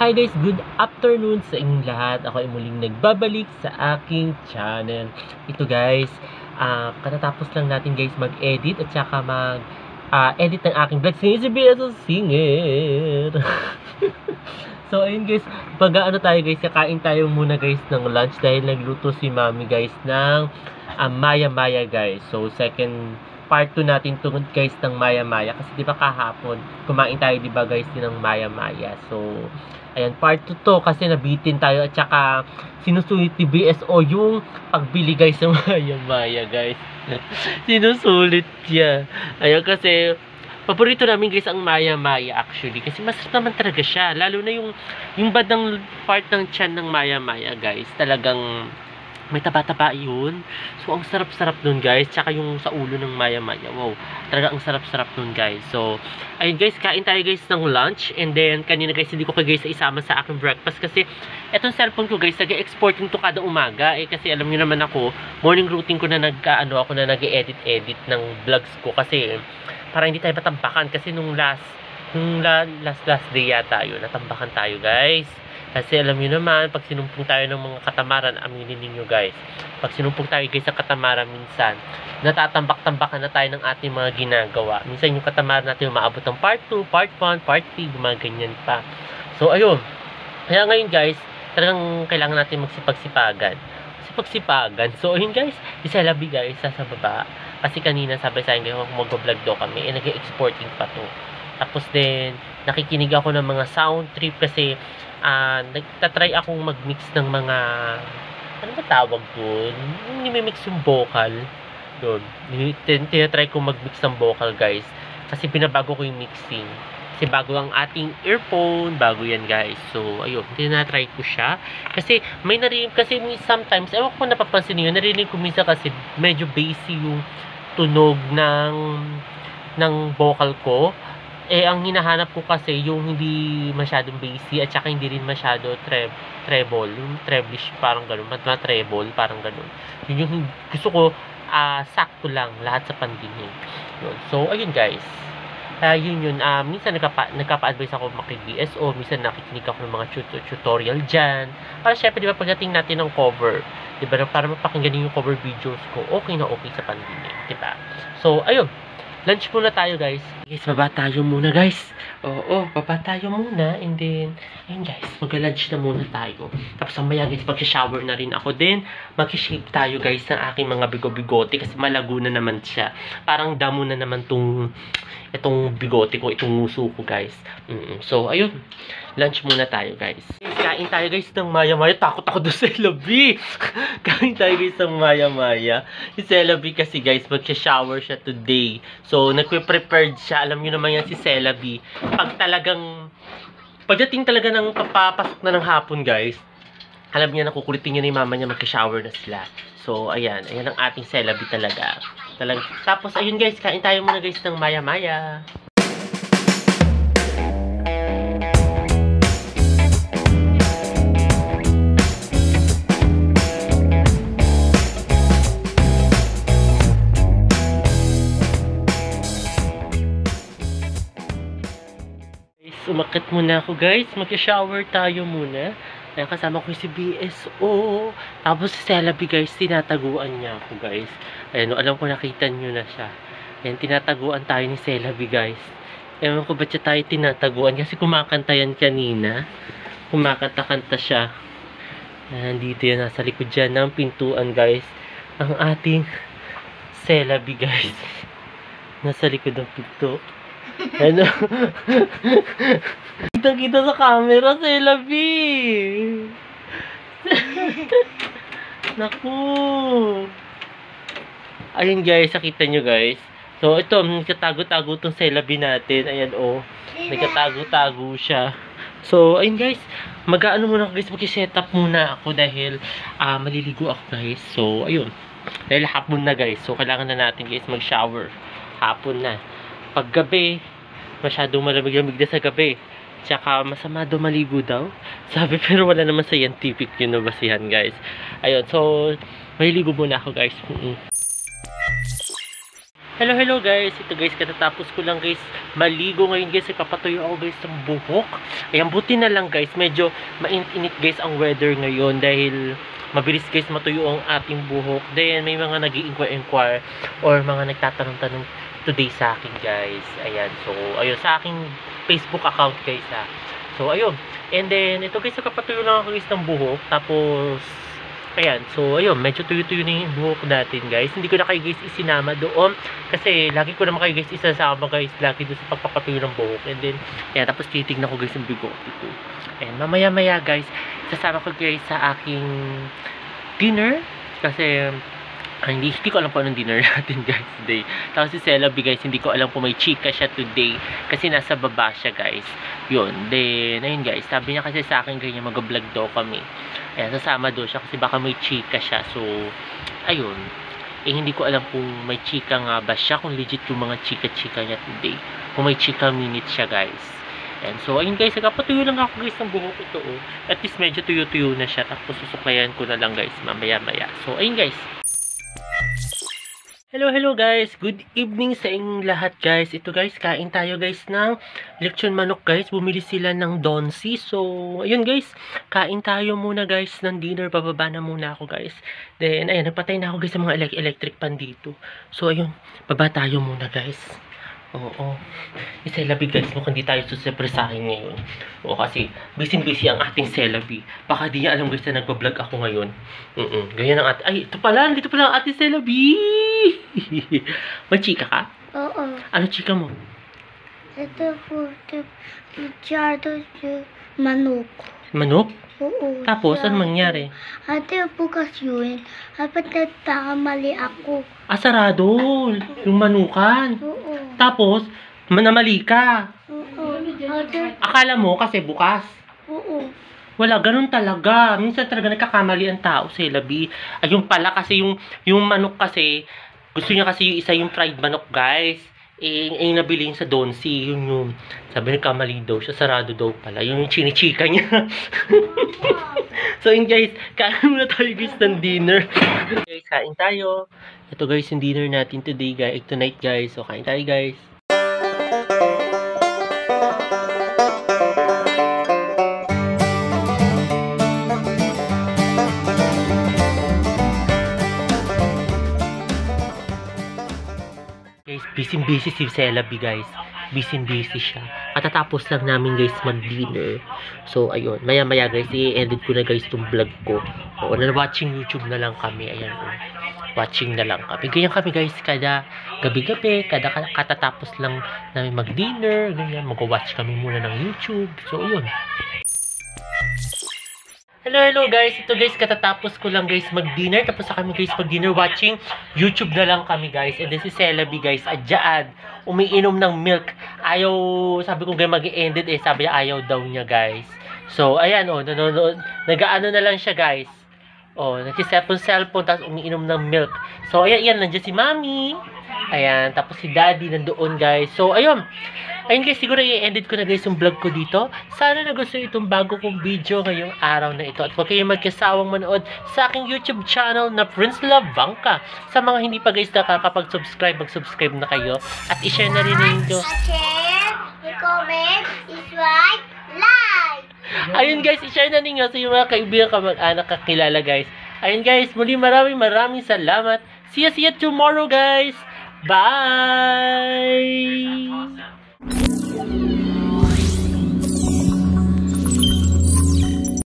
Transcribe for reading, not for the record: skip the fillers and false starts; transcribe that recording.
Hi guys, good afternoon sa inyong lahat. Ako ay muling nagbabalik sa aking channel. Ito guys, katatapos lang natin guys mag-edit at saka edit ng aking vlog. Si BS Singer. So ayun guys, ano tayo guys, kakain tayo muna guys ng lunch dahil nagluto si mami guys ng Maya Maya guys. So second part 2 natin to guys ng Maya Maya kasi di ba kahapon kumain tayo di ba guys din ng Maya Maya. So ayan, part 2 to kasi nabitin tayo at saka sinusulit ni BSO yung pagbili guys ng Maya Maya guys. Sinusulit niya. Ayan kasi paborito namin guys ang Maya Maya actually kasi masarap naman talaga siya, lalo na yung bandang part ng tiyan ng Maya Maya guys, talagang may taba-taba yun. So, ang sarap-sarap nun guys. Tsaka yung sa ulo ng Maya Maya. Wow. Talaga ang sarap-sarap nun guys. So, ayun guys. Kain tayo guys ng lunch. And then, kanina guys, hindi ko kayo guys isama sa aking breakfast. Kasi, etong cellphone ko guys, nag-exporting to kada umaga. Kasi alam niyo naman ako, morning routine ko na ako na nag-edit-edit ng vlogs ko. Kasi, para hindi tayo matambakan. Kasi nung last day yata yun, natambakan tayo guys. Kasi alam niyo naman, pag sinumpong tayo ng mga katamaran, aminin niyo guys, pag sinumpong tayo guys sa katamaran minsan, natatambak-tambakan na tayo ng ating mga ginagawa. Minsan yung katamaran natin umaabot ng part 2, part 1, part 3, mga ganyan pa. So ayun, kaya ngayon guys, talagang kailangan natin magsipag-sipagan. So ayun guys, isalabi guys sa baba. Kasi kanina sabi sa akin kung mag-vlog daw kami, nag-exporting pa to. Tapos din, nakikinig ako ng mga sound trip kasi nagtatry akong mag-mix ng mga, ano ba tawag doon? Nimi-mix yung vocal. Doon. Tinatry kong mag-mix ng vocal guys. Kasi binabago ko yung mixing. Kasi bago ang ating earphone, bago yan guys. So, ayun, tinatry ko siya. Kasi may narinig, kasi sometimes, ewan ko napapansin niyo, narinig ko minsan kasi medyo bassy yung tunog ng vocal ko. Ang hinahanap ko kasi yung hindi masyadong bassy at saka hindi rin masyado treble, yung treblish parang gano'n, treble parang gano'n. Yun yung gusto ko, sakto lang lahat sa pandinig. So ayun guys. Yun, minsan nagpapa-advise ako maki-BSO, minsan nakikinig ako ng mga tutorial dyan. Para syempre, di ba, pagdating natin ng cover, di ba, para mapakinggan yung cover videos ko, okay na okay sa pandinig, di ba? So ayun. Lunch muna tayo guys. Guys, baba tayo muna guys. Oo, baba tayo muna. And then, ayun guys, mag-lunch na muna tayo. Tapos mamaya guys, mag-shower na rin ako. Then, mag-shape tayo guys ng aking mga bigo-bigote. Kasi malago na naman siya. Parang damo na naman itong bigote ko, itong nguso ko guys. So, ayun. Lunch muna tayo guys. Kain tayo guys ng Maya Maya. Takot ako doon sa Celabi. Kain tayo guys ng Maya Maya. Si Celabi kasi guys, mag-shower siya today. So, nagpe-prepared siya. Alam niyo naman yan si Celabi. Pagdating talaga ng papapasok na ng hapon guys, alam niya, nakukulitin niya ni mama niya, mag-shower na sila. So, ayan. Ayan ang ating Celabi talaga. Tapos, ayun guys, kain tayo muna guys ng Maya Maya. Umakit muna ako guys, mag-shower tayo muna. Ayan, kasama ko si BSO. Tapos si Celabi guys, tinataguan niya ako guys. Ayan, alam ko nakita nyo na siya. Ayan, tinataguan tayo ni Celabi guys. Ewan ko ba't siya tayo tinataguan, kasi kumakanta yan kanina. Kumakanta-kanta siya. Ayan, dito yan, nasa likod dyan ng pintuan guys. Ang ating Celabi guys. Nasa likod ng pinto. Ano? Kita sa camera, Celabi. Naku. Ayun guys, nakita nyo guys. So ito, nagkatago-tago tong Celabi natin. Ayan oh. Nagkatago-tago siya. So ayun guys, mag-ano muna guys, mag-set up muna ako dahil maliligo ako guys. So ayun. Dahil hapon na guys. So kailangan na natin guys mag-shower. Hapon na. Paggabi, masyadong malamig-lamig na sa gabi. Tsaka masama daw maligo daw. Sabi, pero wala naman scientific yun na basihan guys. Ayun, so maliligo muna ako guys. Hello guys, ito guys, katatapos ko lang guys maligo ngayon guys, ipapatuyo ako guys ng buhok. Ayan, buti na lang guys, medyo mainit guys ang weather ngayon dahil mabilis guys matuyo ang ating buhok. Then may mga nag-i-inquire or mga nagtatanong-tanong today sa akin guys. Ayan, so ayun sa aking Facebook account guys ha. So ayun, and then ito guys, kapatuyo lang ako guys ng buhok, tapos ayan, so ayun, medyo tuyo-tuyo na yung buhok natin guys. Hindi ko na kayo guys isinama doon kasi lagi ko naman kayo guys isasama guys lagi doon sa pagpapatuyo ng buhok. And then, ayan, tapos titignan ko guys yung bigot ito. And mamaya-maya guys, sasama ko guys sa aking dinner kasi hindi ko alam po anong dinner natin guys today. Tapos si Celabi guys, hindi ko alam kung may chika siya today kasi nasa baba siya guys. Yun, then ayun guys, sabi niya kasi sa akin ganyan mag-vlog daw kami. Ayan, sasama daw siya kasi baka may chika siya. So, ayun. Eh, hindi ko alam kung may chika nga ba siya, kung legit yung mga chika-chika niya today. Kung may chika minute siya guys. And so, ayun guys, nagpapatuyo lang ako guys ng buhok ito. Oh. At least medyo tuyo-tuyo na siya. Tapos susuklayan ko na lang guys mamaya-maya. So, ayun guys. Hello guys, good evening sa inyong lahat guys. Ito guys, kain tayo guys ng lechon manok guys. Bumili sila ng Donsi. So, ayun guys, kain tayo muna guys ng dinner. Bababa na muna ako guys. Then, ayun, nagpatay na ako guys sa mga electric pan dito. So, ayun, baba tayo muna guys. Oo. Celabi guys, mukhang di tayo susurpresahin ngayon. Oo, kasi busy ang ating Celabi. Baka di niya alam guys na nagpa-vlog ako ngayon. Ganyan ang ating... Ay, ito pala ang ating Celabi! May chika ka? Oo. Ano chika mo? Ito po, masyado manok. Manok? Oo. Tapos, ano mangyari? Ate, bukas yun. Dapat nagtakamali ako. Sarado! Yung manukan. Oo. Tapos, namali ka. Oo. Ate, Akala mo kasi bukas. oo. Wala, ganun talaga. Minsan talaga nagkakamali ang tao, Celabi. Ay, yung pala kasi, yung manok kasi, gusto niya kasi yung isa yung fried manok, guys. Yung nabili sa Donsi, yun. Sabi nagkamali daw siya, sarado daw pala. Yung chinichika niya. So, yun guys, kain muna tayo guys ng dinner. Guys, kain tayo. Ito guys, yung dinner natin today, guys. Tonight, guys. So, kain tayo, guys. Guys, busy si Celabi guys. Busy siya. Katatapos lang namin guys mag-dinner. So, ayun. Maya-maya guys, i-edit ko na guys itong vlog ko. Oo, watching YouTube na lang kami. Ayan. Watching na lang kami. Ganyan kami guys, kada gabi-gabi, kada katatapos lang namin mag-dinner. Ganyan, mag-watch kami muna ng YouTube. So, ayun. Hello guys, ito guys, katatapos ko lang guys mag-dinner, tapos sa kami guys mag-dinner, watching YouTube na lang kami guys. And this is Celabi guys, adyaan, umiinom ng milk. Ayaw, sabi ko guys mag-ended sabi niya ayaw daw niya guys. So, ayan nanonood, nag-ano na lang siya guys. Nag-cellphone, tapos umiinom ng milk. So, ayan, nandiyan si Mami. Ayan, tapos si Daddy nandoon guys. So, ayun guys, siguro i-edit ko na guys yung vlog ko dito. Sana nagustuhan itong bago kong video ngayong araw na ito. At huwag kayong magkasawang manood sa aking YouTube channel na Prince Lavangka. Sa mga hindi pa guys nakakapag-subscribe, mag-subscribe na kayo. At i-share na rin ninyo. Share, i-comment, i-swipe, like. Ayun guys, i-share na ninyo sa mga kaibigan kamag-anak kakilala guys. Ayun guys, muli maraming salamat. See you tomorrow guys. Bye!